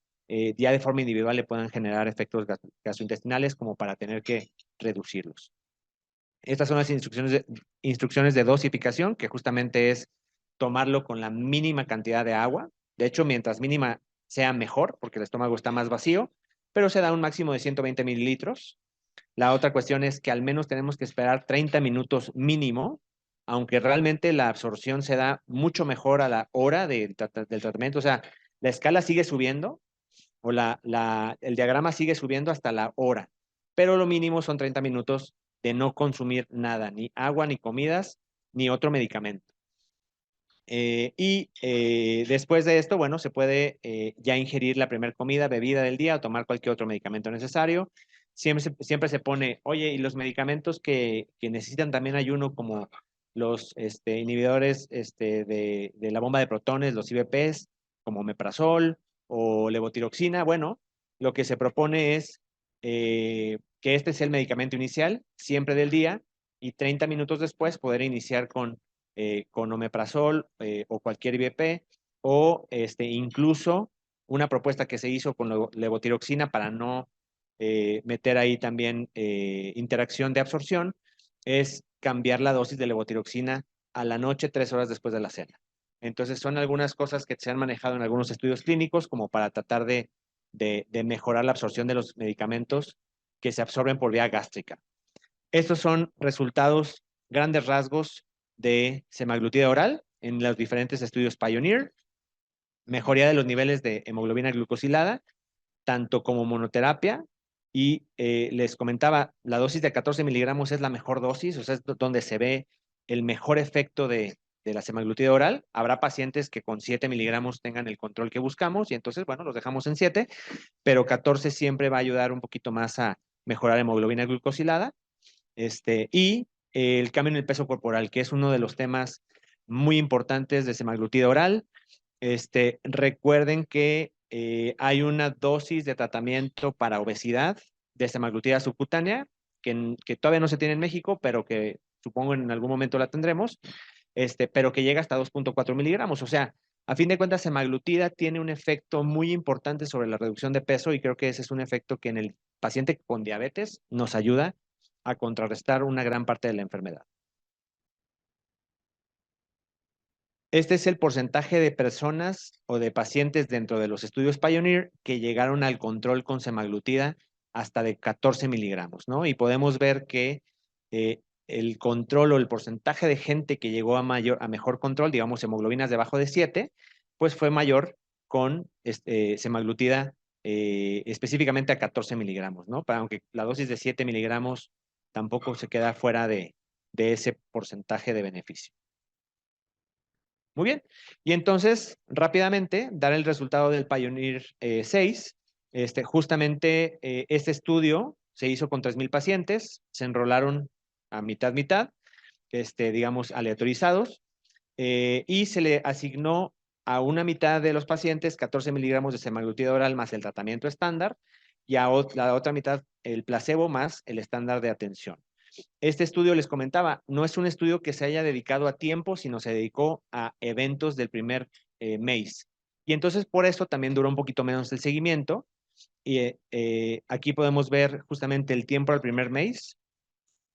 Speaker 2: ya de forma individual le puedan generar efectos gastrointestinales como para tener que reducirlos. Estas son las instrucciones de dosificación, que justamente es tomarlo con la mínima cantidad de agua. De hecho, mientras mínima sea mejor, porque el estómago está más vacío, pero se da un máximo de 120 mililitros. La otra cuestión es que al menos tenemos que esperar 30 minutos mínimo, aunque realmente la absorción se da mucho mejor a la hora del tratamiento. O sea, la escala sigue subiendo o el diagrama sigue subiendo hasta la hora, pero lo mínimo son 30 minutos de no consumir nada, ni agua, ni comidas, ni otro medicamento. Después de esto, bueno, se puede ya ingerir la primera comida, bebida del día o tomar cualquier otro medicamento necesario. Siempre se pone, oye, y los medicamentos que necesitan también ayuno, como los inhibidores de la bomba de protones, los IBPs, como omeprazol o levotiroxina. Bueno, lo que se propone es que este sea el medicamento inicial, siempre del día, y 30 minutos después poder iniciar con omeprazol o cualquier IBP, o incluso una propuesta que se hizo con levotiroxina para no meter ahí también interacción de absorción, es cambiar la dosis de levotiroxina a la noche, 3 horas después de la cena. Entonces son algunas cosas que se han manejado en algunos estudios clínicos como para tratar de mejorar la absorción de los medicamentos que se absorben por vía gástrica. Estos son resultados, grandes rasgos, de semaglutida oral en los diferentes estudios Pioneer, mejoría de los niveles de hemoglobina glucosilada, tanto como monoterapia, y les comentaba, la dosis de 14 miligramos es la mejor dosis, o sea, es donde se ve el mejor efecto de la semaglutida oral. Habrá pacientes que con 7 miligramos tengan el control que buscamos, y entonces, bueno, los dejamos en 7, pero 14 siempre va a ayudar un poquito más a mejorar hemoglobina glucosilada. Y el cambio en el peso corporal, que es uno de los temas muy importantes de semaglutida oral. Recuerden que hay una dosis de tratamiento para obesidad de semaglutida subcutánea, que todavía no se tiene en México, pero que supongo en algún momento la tendremos, pero que llega hasta 2.4 miligramos. O sea, a fin de cuentas, semaglutida tiene un efecto muy importante sobre la reducción de peso, y creo que ese es un efecto que en el paciente con diabetes nos ayuda a contrarrestar una gran parte de la enfermedad. Este es el porcentaje de personas o de pacientes dentro de los estudios Pioneer que llegaron al control con semaglutida hasta de 14 miligramos, ¿no? Y podemos ver que el control o el porcentaje de gente que llegó a mejor control, digamos hemoglobinas debajo de 7, pues fue mayor con semaglutida específicamente a 14 miligramos, ¿no? Aunque la dosis de 7 miligramos tampoco se queda fuera de ese porcentaje de beneficio. Muy bien. Y entonces, rápidamente, dar el resultado del Pioneer 6. Justamente este estudio se hizo con 3,000 pacientes, se enrolaron a mitad, digamos, aleatorizados, y se le asignó a una mitad de los pacientes 14 miligramos de semaglutida oral más el tratamiento estándar, y a la otra mitad el placebo más el estándar de atención. Este estudio, les comentaba, no es un estudio que se haya dedicado a tiempo, sino se dedicó a eventos del primer mes. Y entonces por eso también duró un poquito menos el seguimiento. Y aquí podemos ver justamente el tiempo al primer mes,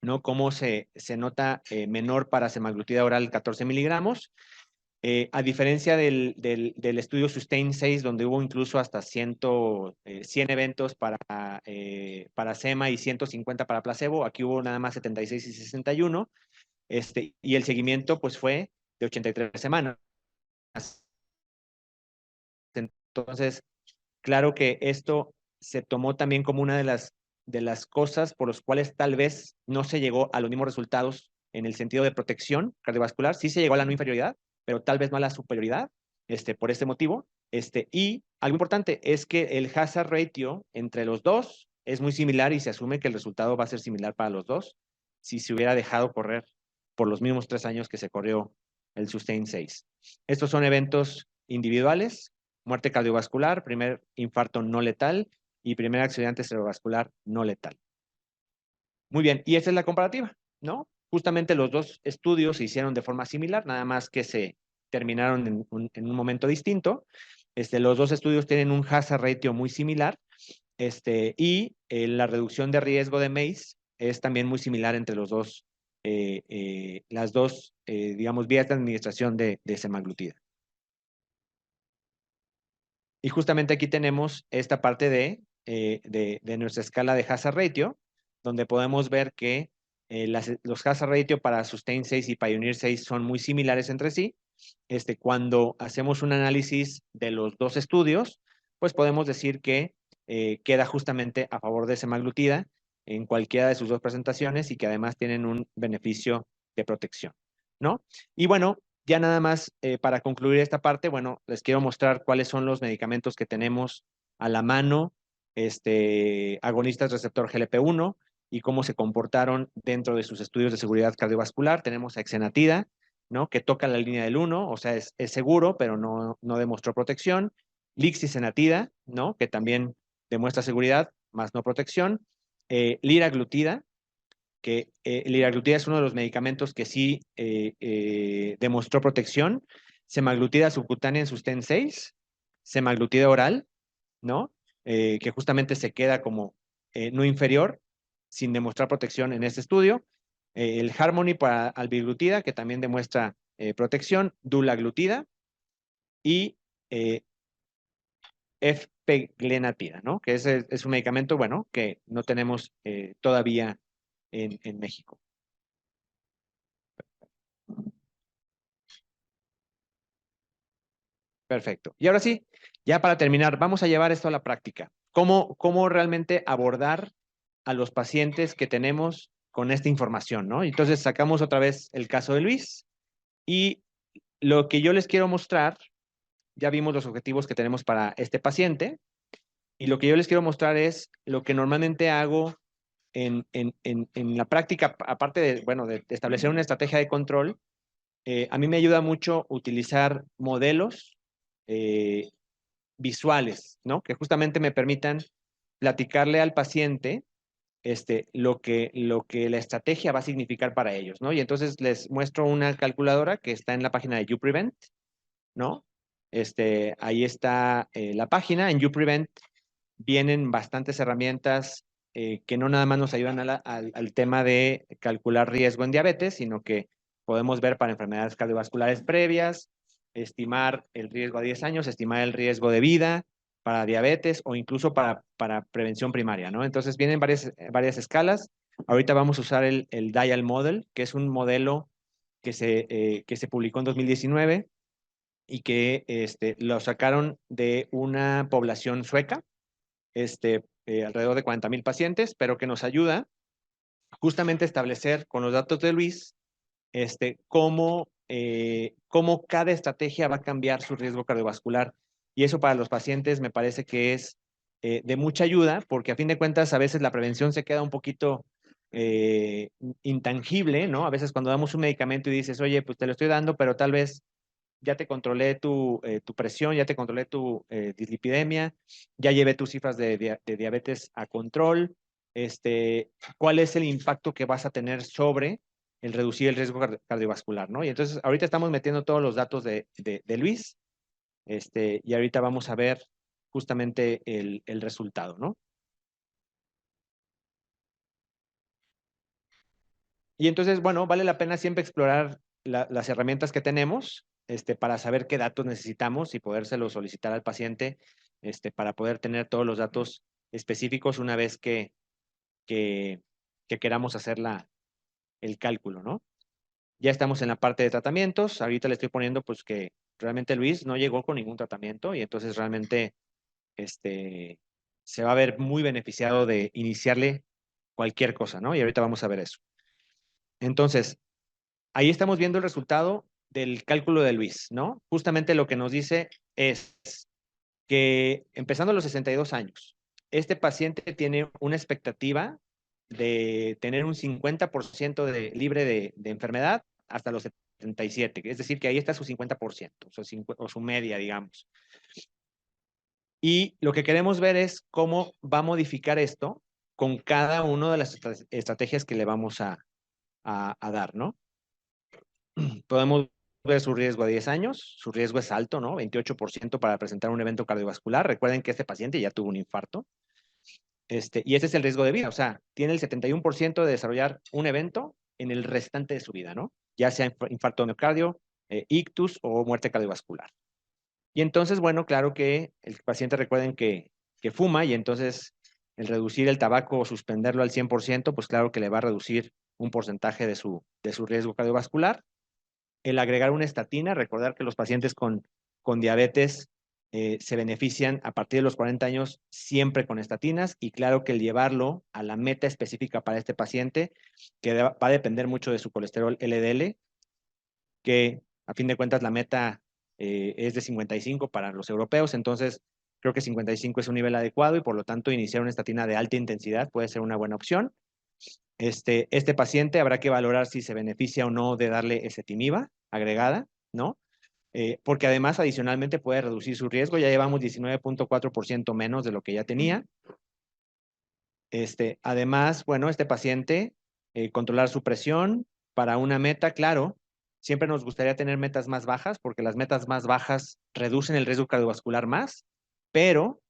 Speaker 2: ¿no? Cómo se nota menor para semaglutida oral 14 miligramos. A diferencia del estudio Sustain 6, donde hubo incluso hasta 100 eventos para SEMA y 150 para placebo, aquí hubo nada más 76 y 61, y el seguimiento pues fue de 83 semanas. Entonces, claro que esto se tomó también como una de de las cosas por las cuales tal vez no se llegó a los mismos resultados en el sentido de protección cardiovascular. Sí se llegó a la no inferioridad, pero tal vez no a la superioridad, por este motivo. Y algo importante es que el hazard ratio entre los dos es muy similar y se asume que el resultado va a ser similar para los dos si se hubiera dejado correr por los mismos 3 años que se corrió el SUSTAIN 6. Estos son eventos individuales: muerte cardiovascular, primer infarto no letal y primer accidente cerebrovascular no letal. Muy bien, y esta es la comparativa, ¿no? Justamente los dos estudios se hicieron de forma similar, nada más que se terminaron en un momento distinto. Los dos estudios tienen un hazard ratio muy similar, y la reducción de riesgo de MACE es también muy similar entre los dos, las dos, digamos, vías de administración de semaglutida. Y justamente aquí tenemos esta parte de nuestra escala de hazard ratio, donde podemos ver que los hazard ratio para SUSTAIN 6 y Pioneer 6 son muy similares entre sí. Cuando hacemos un análisis de los dos estudios, pues podemos decir que queda justamente a favor de semaglutida en cualquiera de sus dos presentaciones y que además tienen un beneficio de protección, ¿no? Y bueno, ya nada más para concluir esta parte, bueno, les quiero mostrar cuáles son los medicamentos que tenemos a la mano, agonistas receptor GLP-1 y cómo se comportaron dentro de sus estudios de seguridad cardiovascular. Tenemos a exenatida, ¿no? Que toca la línea del 1, o sea, es seguro, pero no demostró protección. Lixosenatida, ¿no? Que también demuestra seguridad, más no protección. Liraglutida, que liraglutida es uno de los medicamentos que sí demostró protección. Semaglutida subcutánea en SUSTAIN 6, semaglutida oral, ¿no? Que justamente se queda como no inferior, sin demostrar protección en este estudio. El Harmony para albiglutida, que también demuestra protección. Dulaglutida y Fpeglenatida, ¿no? Que es un medicamento, bueno, que no tenemos todavía en México. Perfecto. Y ahora sí, ya para terminar, vamos a llevar esto a la práctica. ¿Cómo realmente abordar a los pacientes que tenemos con esta información, ¿no? Entonces sacamos otra vez el caso de Luis y lo que yo les quiero mostrar, ya vimos los objetivos que tenemos para este paciente y lo que yo les quiero mostrar es lo que normalmente hago en la práctica, aparte de, bueno, de establecer una estrategia de control. A mí me ayuda mucho utilizar modelos visuales, ¿no? Que justamente me permitan platicarle al paciente lo que la estrategia va a significar para ellos, ¿no? Y entonces les muestro una calculadora que está en la página de YouPrevent, ¿no? Ahí está la página. En YouPrevent vienen bastantes herramientas que no nada más nos ayudan al tema de calcular riesgo en diabetes, sino que podemos ver para enfermedades cardiovasculares previas, estimar el riesgo a 10 años, estimar el riesgo de vida para diabetes o incluso para prevención primaria, ¿no? Entonces vienen varias escalas. Ahorita vamos a usar el Dial Model, que es un modelo que se publicó en 2019 y que lo sacaron de una población sueca, alrededor de 40,000 pacientes, pero que nos ayuda justamente a establecer con los datos de Luis cómo cada estrategia va a cambiar su riesgo cardiovascular. Y eso para los pacientes me parece que es de mucha ayuda, porque a fin de cuentas a veces la prevención se queda un poquito intangible, ¿no? A veces cuando damos un medicamento y dices, oye, pues te lo estoy dando, pero tal vez ya te controlé tu presión, ya te controlé tu dislipidemia, ya llevé tus cifras de diabetes a control. ¿Cuál es el impacto que vas a tener sobre el reducir el riesgo cardiovascular, ¿no? Y entonces ahorita estamos metiendo todos los datos de Luis, y ahorita vamos a ver justamente el resultado, ¿no? Y entonces, bueno, vale la pena siempre explorar las herramientas que tenemos para saber qué datos necesitamos y podérselos solicitar al paciente para poder tener todos los datos específicos una vez que queramos hacer el cálculo, ¿no? Ya estamos en la parte de tratamientos. Ahorita le estoy poniendo pues que realmente Luis no llegó con ningún tratamiento y entonces realmente se va a ver muy beneficiado de iniciarle cualquier cosa, ¿no? Y ahorita vamos a ver eso. Entonces, ahí estamos viendo el resultado del cálculo de Luis, ¿no? Justamente lo que nos dice es que empezando a los 62 años, este paciente tiene una expectativa de tener un 50% libre de enfermedad hasta los 77, es decir, que ahí está su 50%, o su media, digamos. Y lo que queremos ver es cómo va a modificar esto con cada una de las estrategias que le vamos a dar, ¿no? Podemos ver su riesgo a 10 años, su riesgo es alto, ¿no? 28% para presentar un evento cardiovascular. Recuerden que este paciente ya tuvo un infarto. Y ese es el riesgo de vida, o sea, tiene el 71% de desarrollar un evento en el restante de su vida, ¿no? Ya sea infarto de miocardio, ictus o muerte cardiovascular. Y entonces, bueno, claro que el paciente recuerden que fuma y entonces el reducir el tabaco o suspenderlo al 100%, pues claro que le va a reducir un porcentaje de su riesgo cardiovascular. El agregar una estatina, recordar que los pacientes con diabetes se benefician a partir de los 40 años siempre con estatinas y claro que el llevarlo a la meta específica para este paciente, que va a depender mucho de su colesterol LDL, que a fin de cuentas la meta es de 55 para los europeos, entonces creo que 55 es un nivel adecuado y por lo tanto iniciar una estatina de alta intensidad puede ser una buena opción. Este paciente habrá que valorar si se beneficia o no de darle ezetimiba agregada, ¿no? Porque además adicionalmente puede reducir su riesgo, ya llevamos 19.4% menos de lo que ya tenía. Además, bueno, este paciente, controlar su presión para una meta, claro, siempre nos gustaría tener metas más bajas porque las metas más bajas reducen el riesgo cardiovascular más, pero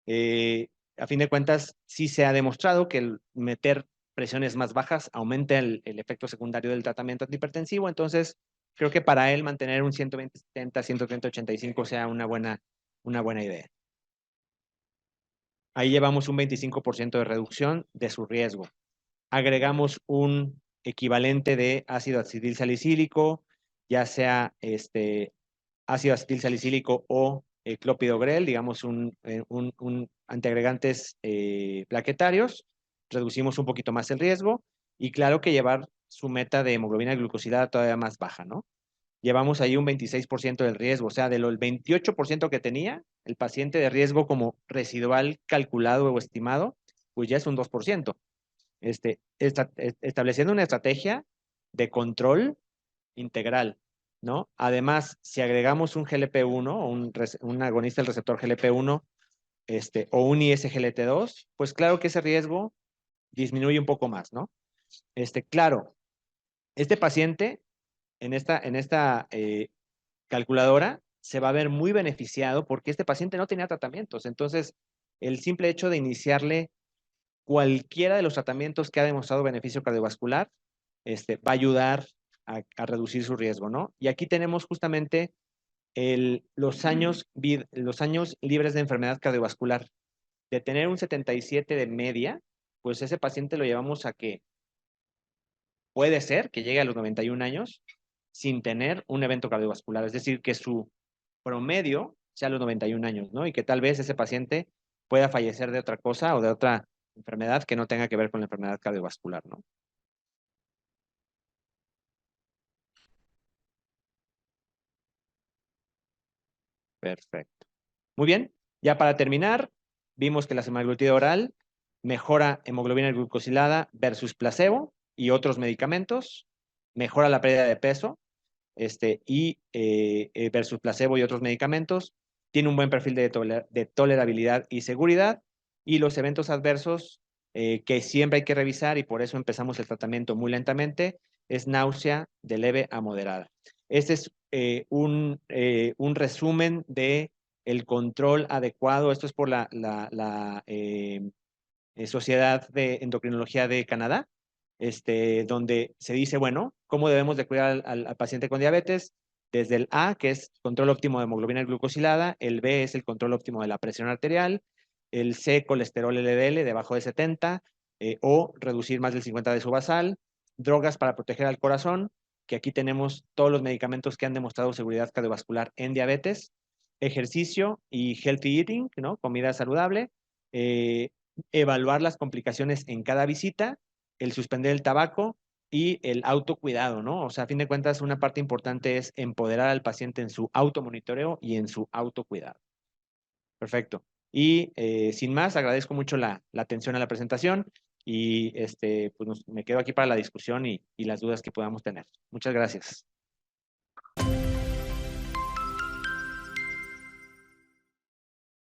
Speaker 2: a fin de cuentas sí se ha demostrado que el meter presiones más bajas aumenta el efecto secundario del tratamiento antihipertensivo, entonces creo que para él mantener un 120-70, 130-85 sea una buena idea. Ahí llevamos un 25% de reducción de su riesgo. Agregamos un equivalente de ácido acetil salicílico, ya sea ácido acetil salicílico o clopidogrel, digamos un antiagregantes plaquetarios, reducimos un poquito más el riesgo y claro que llevar su meta de hemoglobina glucosilada todavía más baja, ¿no? Llevamos ahí un 26% del riesgo, o sea, de los 28% que tenía el paciente de riesgo como residual calculado o estimado, pues ya es un 2%. Estableciendo una estrategia de control integral, ¿no? Además, si agregamos un GLP-1 o un agonista del receptor GLP-1 o un ISGLT2, pues claro que ese riesgo disminuye un poco más, ¿no? Claro, este paciente en esta calculadora se va a ver muy beneficiado porque este paciente no tenía tratamientos. Entonces, el simple hecho de iniciarle cualquiera de los tratamientos que ha demostrado beneficio cardiovascular va a ayudar a reducir su riesgo, ¿no? Y aquí tenemos justamente los años libres de enfermedad cardiovascular. De tener un 77 de media, pues ese paciente lo llevamos a que puede ser que llegue a los 91 años sin tener un evento cardiovascular. Es decir, que su promedio sea a los 91 años, ¿no? Y que tal vez ese paciente pueda fallecer de otra cosa o de otra enfermedad que no tenga que ver con la enfermedad cardiovascular, ¿no? Perfecto. Muy bien, ya para terminar, vimos que la semaglutida oral mejora hemoglobina glucosilada versus placebo y otros medicamentos, mejora la pérdida de peso versus placebo y otros medicamentos, tiene un buen perfil de tolerabilidad y seguridad, y los eventos adversos que siempre hay que revisar, y por eso empezamos el tratamiento muy lentamente, es náusea de leve a moderada. Este es un resumen de el control adecuado. Esto es por la Sociedad de Endocrinología de Canadá, donde se dice, bueno, cómo debemos de cuidar al paciente con diabetes, desde el A, que es control óptimo de hemoglobina glucosilada, el B es el control óptimo de la presión arterial, el C, colesterol LDL debajo de 70, o reducir más del 50 de su basal, drogas para proteger al corazón, que aquí tenemos todos los medicamentos que han demostrado seguridad cardiovascular en diabetes, ejercicio y healthy eating, ¿no? Comida saludable, eh, evaluar las complicaciones en cada visita, el suspender el tabaco y el autocuidado, ¿no? O sea, a fin de cuentas, una parte importante es empoderar al paciente en su automonitoreo y en su autocuidado. Perfecto. Y sin más, agradezco mucho la atención a la presentación y pues me quedo aquí para la discusión y las dudas que podamos tener. Muchas gracias.